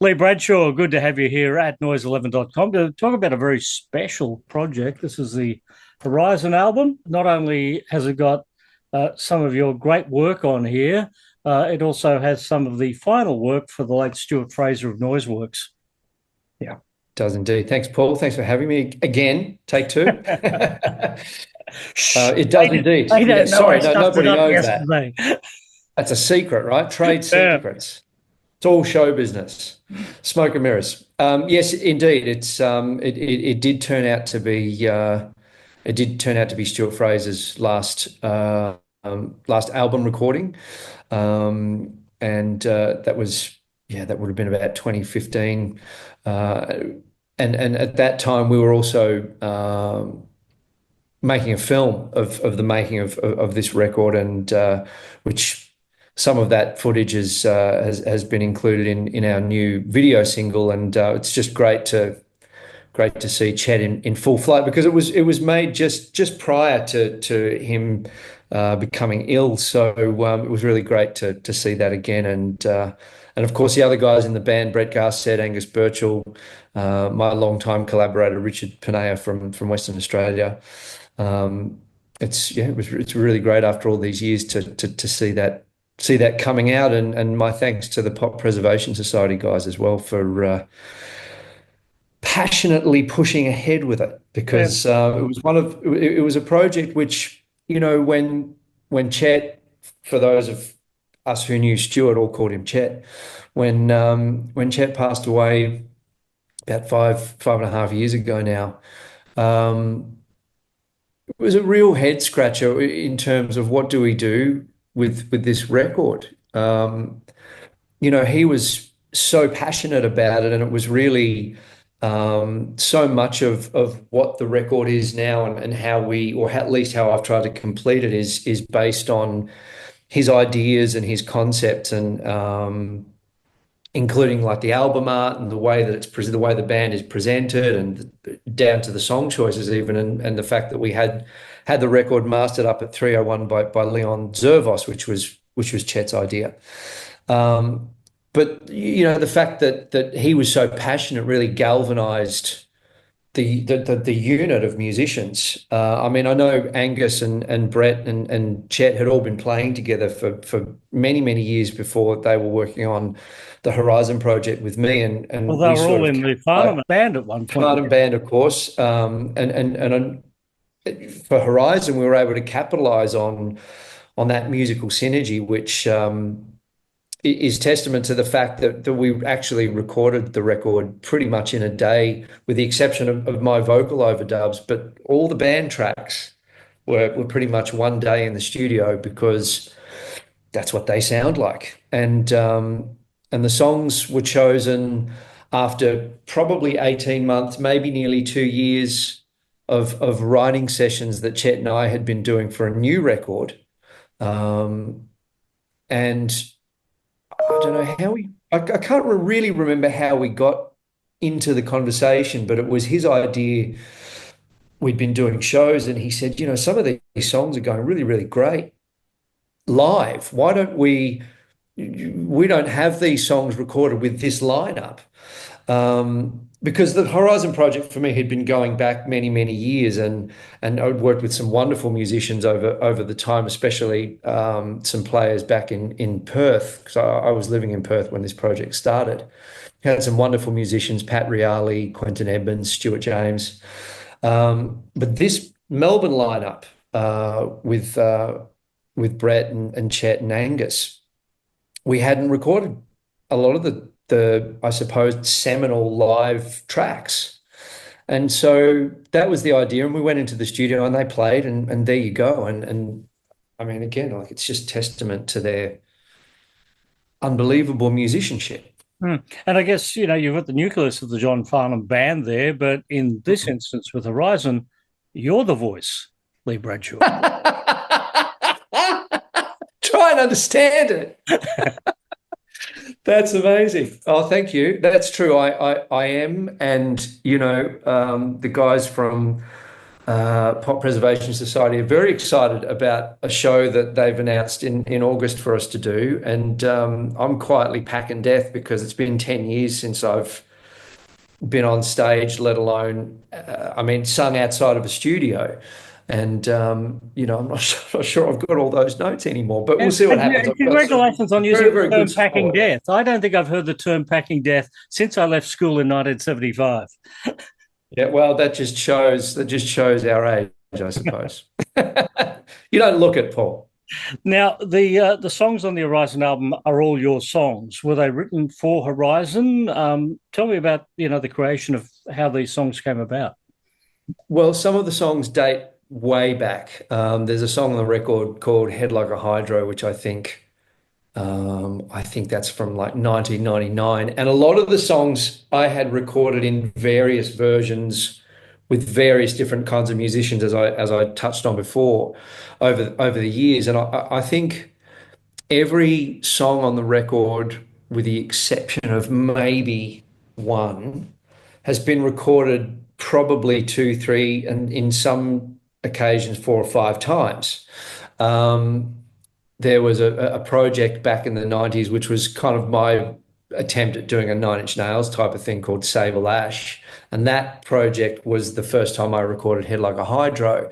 Lee Bradshaw, good to have you here at Noise11.com to talk about a very special project. This is the Horizon album. Not only has it got some of your great work on here, it also has some of the final work for the late Stuart Fraser of Noiseworks. Yeah, it does indeed. Thanks, Paul. Thanks for having me again. Take two. It does indeed. Yeah, sorry, nobody knows that. That's a secret, right? Trade secrets. Yeah. It's all show business, smoke and mirrors. Yes, indeed. It did turn out to be Stuart Fraser's last album recording, and that would have been about 2015. And at that time we were also making a film of the making of this record, and which. Some of that footage has been included in our new video single, and it's just great to see Chet in full flight, because it was made just prior to him becoming ill. So it was really great to see that again, and of course the other guys in the band, Garsed, Angus, Burchall, my longtime collaborator Rich Panaia from Western Australia. It's really great after all these years to see that coming out, and my thanks to the Pop Preservation Society guys as well for passionately pushing ahead with it, because it was a project which, when Chet, for those of us who knew Stuart all called him Chet, when Chet passed away about five and a half years ago now, it was a real head scratcher in terms of what do we do with this record. He was so passionate about it, and it was really so much of what the record is now, and how we, or at least how I've tried to complete it, is based on his ideas and his concepts, and including like the album art and the way that the way the band is presented, and down to the song choices even, and the fact that we had the record mastered up at 301 by Leon Zervos, which was Chet's idea. But the fact that he was so passionate really galvanized the unit of musicians. I know Angus and Brett and Chet had all been playing together for many years before they were working on the Horizon project with me, and well, they were all in the Farnham band at one point. Farnham band, of course, and for Horizon we were able to capitalize on that musical synergy, which is testament to the fact that we actually recorded the record pretty much in a day, with the exception of my vocal overdubs, but all the band tracks were pretty much one day in the studio, because that's what they sound like. And the songs were chosen after probably 18 months, maybe nearly 2 years of writing sessions that Chet and I had been doing for a new record. And I don't know how I can't really remember how we got into the conversation, but it was his idea. We'd been doing shows, and he said, some of these songs are going really, really great live. Why don't we don't have these songs recorded with this lineup? Because the Horizon project for me had been going back many years, and I'd worked with some wonderful musicians over the time, especially some players back in Perth, because I was living in Perth when this project started. Had some wonderful musicians: Pat Reale, Quentin Edmonds, Stuart James. But this Melbourne lineup with Brett and Chet and Angus, we hadn't recorded a lot of the I suppose seminal live tracks, and so that was the idea, and we went into the studio and they played, and there you go. And I mean, again, like, it's just testament to their unbelievable musicianship. And I guess you've got the nucleus of the John Farnham band there, but in this instance with Horizon, you're the voice, Lee Bradshaw. Try and understand it. That's amazing. Oh, thank you. That's true. I am, and the guys from Pop Preservation Society are very excited about a show that they've announced in August for us to do. And I'm quietly packing death because it's been 10 years since I've been on stage, let alone, sung outside of a studio. And, I'm not sure I've got all those notes anymore, but we'll see what happens. I've got Congratulations on very, using very the term good packing support. death. I don't think I've heard the term packing death since I left school in 1975. Yeah, well, that just shows our age, I suppose. You don't look it, Paul. Now, the songs on the Horizon album are all your songs. Were they written for Horizon? Tell me about the creation of how these songs came about. Well, some of the songs date way back. There's a song on the record called "Head Like a Hydro," which I think that's from like 1999. And a lot of the songs I had recorded in various versions with various different kinds of musicians, as I touched on before, over the years. And I think every song on the record, with the exception of maybe one, has been recorded probably two, three, and in some occasions 4 or 5 times. Um, there was a project back in the 90s, which was kind of my attempt at doing a Nine Inch Nails type of thing called Sable Ash. And that project was the first time I recorded Head Like a Hydro.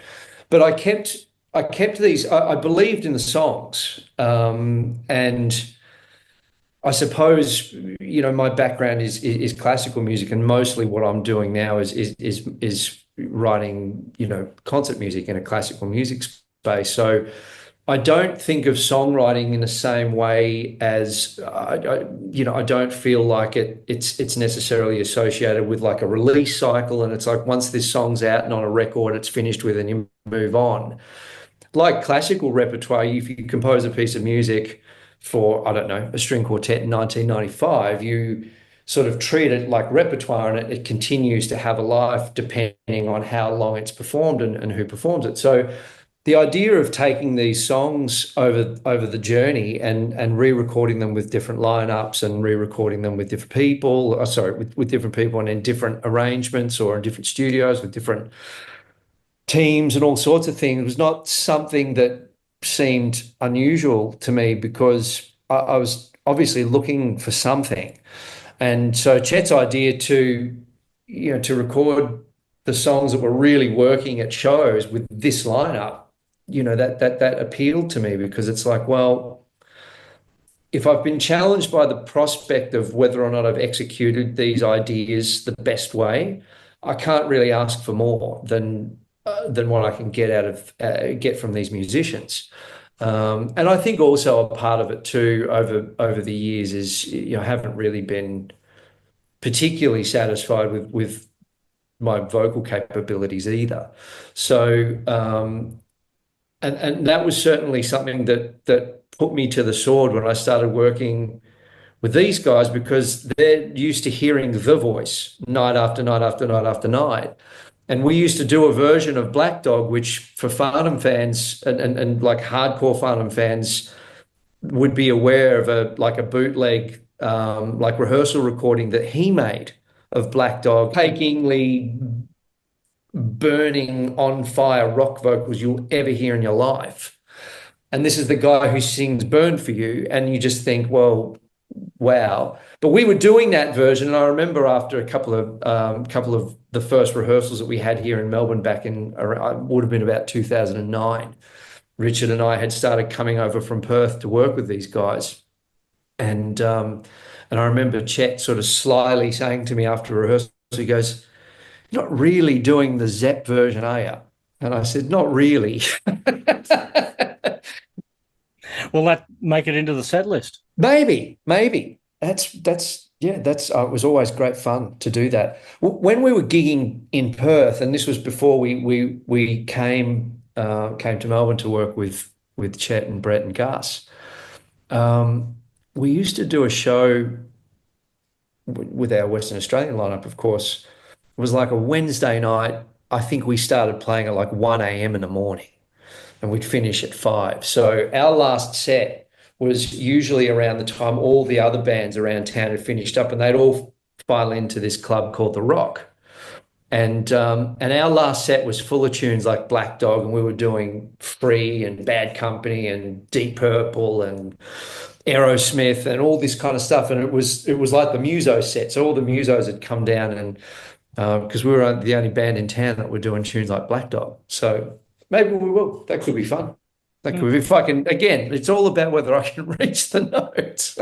But I kept these, I believed in the songs. And I suppose, my background is classical music, and mostly what I'm doing now is writing, concert music in a classical music space. So I don't think of songwriting in the same way as I don't feel like it's necessarily associated with like a release cycle, and it's like once this song's out and on a record, it's finished with and you move on. Like classical repertoire, if you compose a piece of music for, I don't know, a string quartet in 1995, you sort of treat it like repertoire, and it continues to have a life depending on how long it's performed and who performs it. So the idea of taking these songs over the journey and re-recording them with different lineups and re-recording them with different people, with different people and in different arrangements or in different studios with different teams and all sorts of things was not something that seemed unusual to me, because I was obviously looking for something. And so Chet's idea to record the songs that were really working at shows with this lineup, that appealed to me, because it's like, well, if I've been challenged by the prospect of whether or not I've executed these ideas the best way, I can't really ask for more than what I can get from these musicians. And I think also a part of it too over the years is, I haven't really been particularly satisfied with my vocal capabilities either. So and that was certainly something that put me to the sword when I started working with these guys, because they're used to hearing the voice night after night after night after night. And we used to do a version of Black Dog, which for Farnham fans and like hardcore Farnham fans would be aware of a bootleg like rehearsal recording that he made of Black Dog, achingly burning on fire rock vocals you'll ever hear in your life. And this is the guy who sings Burn For You, and you just think, well, wow. But we were doing that version, and I remember after a couple of the first rehearsals that we had here in Melbourne back in, would have been about 2009. Richard and I had started coming over from Perth to work with these guys, and I remember Chet sort of slyly saying to me after rehearsal, he goes, "You're not really doing the Zepp version, are you?" And I said, "Not really." Will that make it into the set list? Maybe. It was always great fun to do that. When we were gigging in Perth, and this was before we came to Melbourne to work with Chet and Brett and Gus. We used to do a show with our Western Australian lineup, of course. It was like a Wednesday night. I think we started playing at like 1 a.m. in the morning, and we'd finish at 5. So our last set was usually around the time all the other bands around town had finished up, and they'd all file into this club called The Rock. And our last set was full of tunes like Black Dog, and we were doing Free and Bad Company and Deep Purple and Aerosmith and all this kind of stuff. And it was like the Muso set. So all the Musos had come down, and because we were the only band in town that were doing tunes like Black Dog. So maybe we will. That could be fun. That could be, if I can, again, it's all about whether I can reach the notes.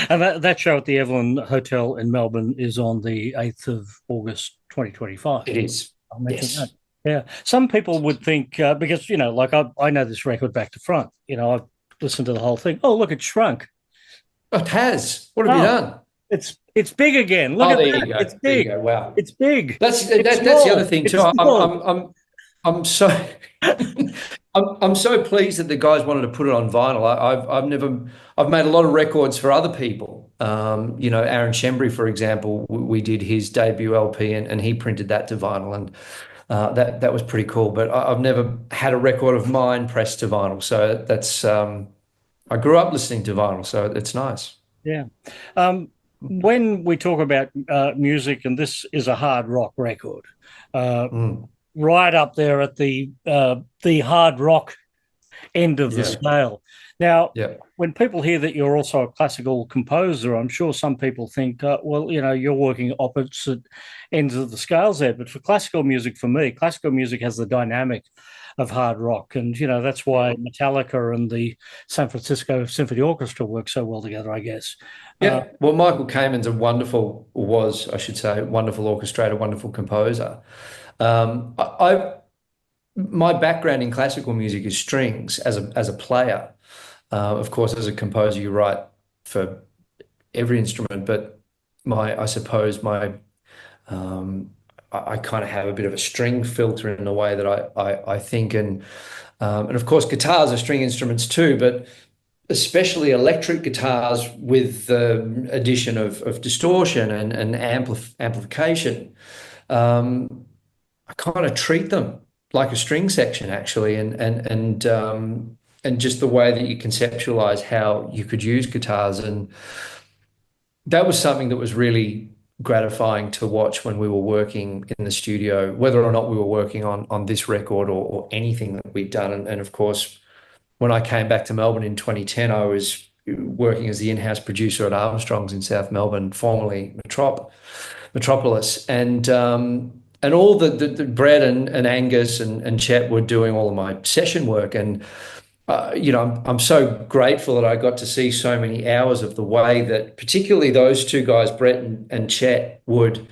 And that show at the Evelyn Hotel in Melbourne is on the 8th of August 2025. It is. I'll mention Yes. that. Yeah. Some people would think, because, like I know this record back to front, I've listened to the whole thing. Oh, look, it shrunk. It has. What have you done? It's big again. Look at there that. you go. It's There you big. go. Wow. It's big. That's It's the other thing it's too. I'm so I'm so pleased that the guys wanted to put it on vinyl. I've made a lot of records for other people. Aaron Shembry, for example, we did his debut LP, and he printed that to vinyl, and that was pretty cool. But I've never had a record of mine pressed to vinyl, so that's I grew up listening to vinyl, so it's nice. Yeah. When we talk about music, and this is a hard rock record, right up there at the hard rock end of the scale. Now, when people hear that you're also a classical composer, I'm sure some people think, well, you're working opposite ends of the scales there. But for classical music, for me, classical music has the dynamic of hard rock. And, that's why Metallica and the San Francisco Symphony Orchestra work so well together, I guess. Yeah. Well, Michael Kamen's wonderful orchestrator, wonderful composer. My background in classical music is strings as a player. Of course, as a composer, you write for every instrument, but I suppose I kind of have a bit of a string filter in the way that I think, and of course, guitars are string instruments too, but especially electric guitars with the addition of distortion and amplification. I kind of treat them like a string section, actually, and just the way that you conceptualize how you could use guitars. And that was something that was really gratifying to watch when we were working in the studio, whether or not we were working on this record or anything that we've done. And of course, when I came back to Melbourne in 2010, I was working as the in-house producer at Armstrong's in South Melbourne, formerly Metropolis. And all the Brett and Angus and Chet were doing all of my session work. And I'm so grateful that I got to see so many hours of the way that particularly those two guys, Brett and Chet, would.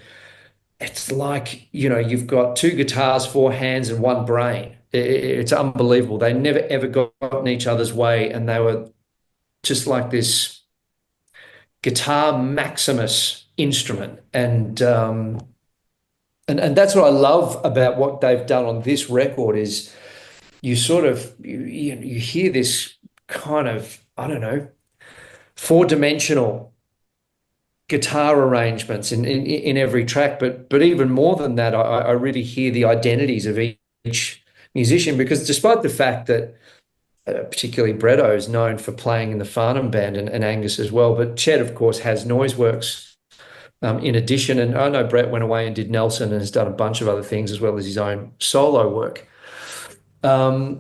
It's like, you've got two guitars, four hands, and one brain. It's unbelievable. They never, ever got in each other's way, and they were just like this guitar Maximus instrument. And that's what I love about what they've done on this record is you sort of you hear this kind of, I don't know, four-dimensional guitar arrangements in every track, but even more than that, I really hear the identities of each musician, because despite the fact that particularly Bretto is known for playing in the Farnham band and Angus as well, but Chet, of course, has Noiseworks in addition, and I know Brett went away and did Nelson and has done a bunch of other things as well as his own solo work. I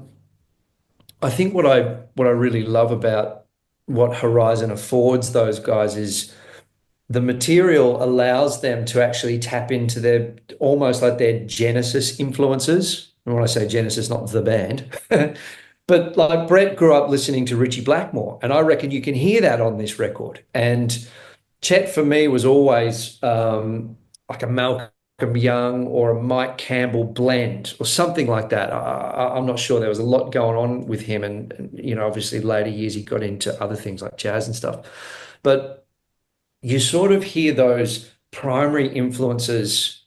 think what I really love about what Horizon affords those guys is the material allows them to actually tap into their almost like their Genesis influences. And when I say Genesis, not the band, but like Brett grew up listening to Ritchie Blackmore, and I reckon you can hear that on this record. And Chet for me was always like a Malcolm Young or a Mike Campbell blend or something like that. I'm not sure. There was a lot going on with him, and obviously later years he got into other things like jazz and stuff. But you sort of hear those primary influences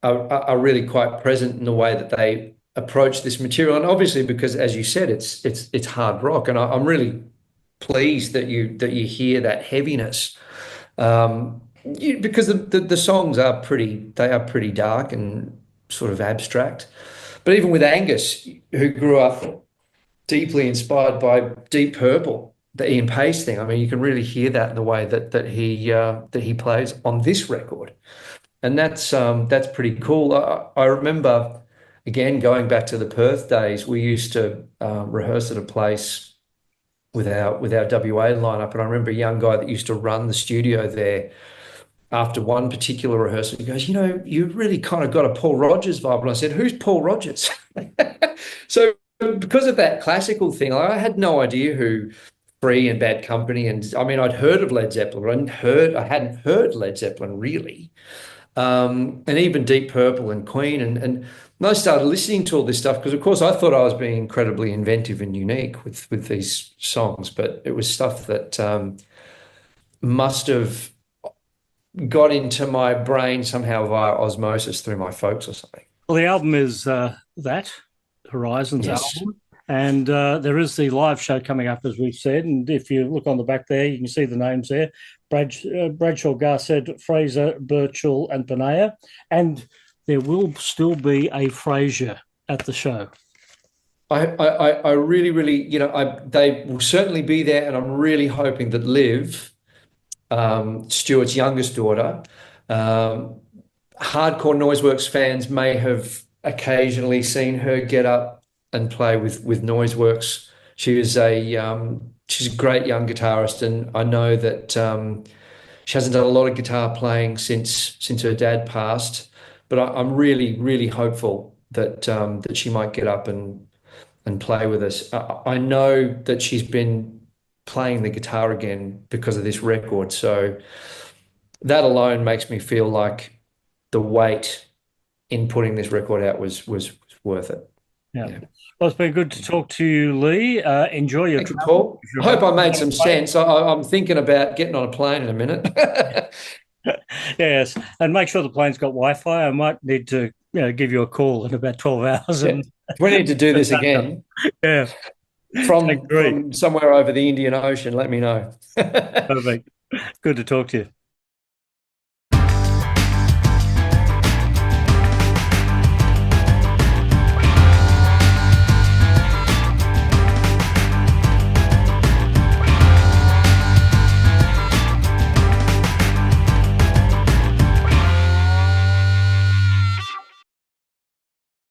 are really quite present in the way that they approach this material, and obviously because, as you said, it's hard rock, and I'm really pleased that you hear that heaviness, because the songs are pretty dark and sort of abstract. But even with Angus, who grew up deeply inspired by Deep Purple, the Ian Paice thing, I mean, you can really hear that in the way that he plays on this record. and that's pretty cool. I remember, again, going back to the Perth days, we used to rehearse at a place with our WA lineup, and I remember a young guy that used to run the studio there. After one particular rehearsal, he goes, you really kind of got a Paul Rodgers vibe. And I said, who's Paul Rodgers? So because of that classical thing, I had no idea who Free and Bad Company, and I mean, I'd heard of Led Zeppelin, but I hadn't heard Led Zeppelin really. And even Deep Purple and Queen. And I started listening to all this stuff because, of course, I thought I was being incredibly inventive and unique with these songs, but it was stuff that must have got into my brain somehow via osmosis through my folks or something. Well, the album is that Horizons Yes. album, and there is the live show coming up, as we've said. And if you look on the back there, you can see the names there: Bradshaw, Garsed, Fraser, Burchall, and Panaia. And there will still be a Fraser at the show. I really, really, they will certainly be there, and I'm really hoping that Liv, Stuart's youngest daughter, hardcore Noiseworks fans may have occasionally seen her get up and play with Noiseworks. She's a great young guitarist, and I know that she hasn't done a lot of guitar playing since her dad passed. But I'm really, really hopeful that she might get up and play with us. I know that she's been playing the guitar again because of this record, so that alone makes me feel like the wait in putting this record out was worth it. Yeah. Yeah. Well, it's been good to talk to you, Lee. Enjoy your Thank you, travel. Paul. I hope I made some sense. I'm thinking about getting on a plane in a minute. Yes, and make sure the plane's got Wi-Fi. I might need to, give you a call in about 12 hours. Yeah. And We need to do this again yeah, from somewhere over the Indian Ocean. Let me know. perfect. Good to talk to you.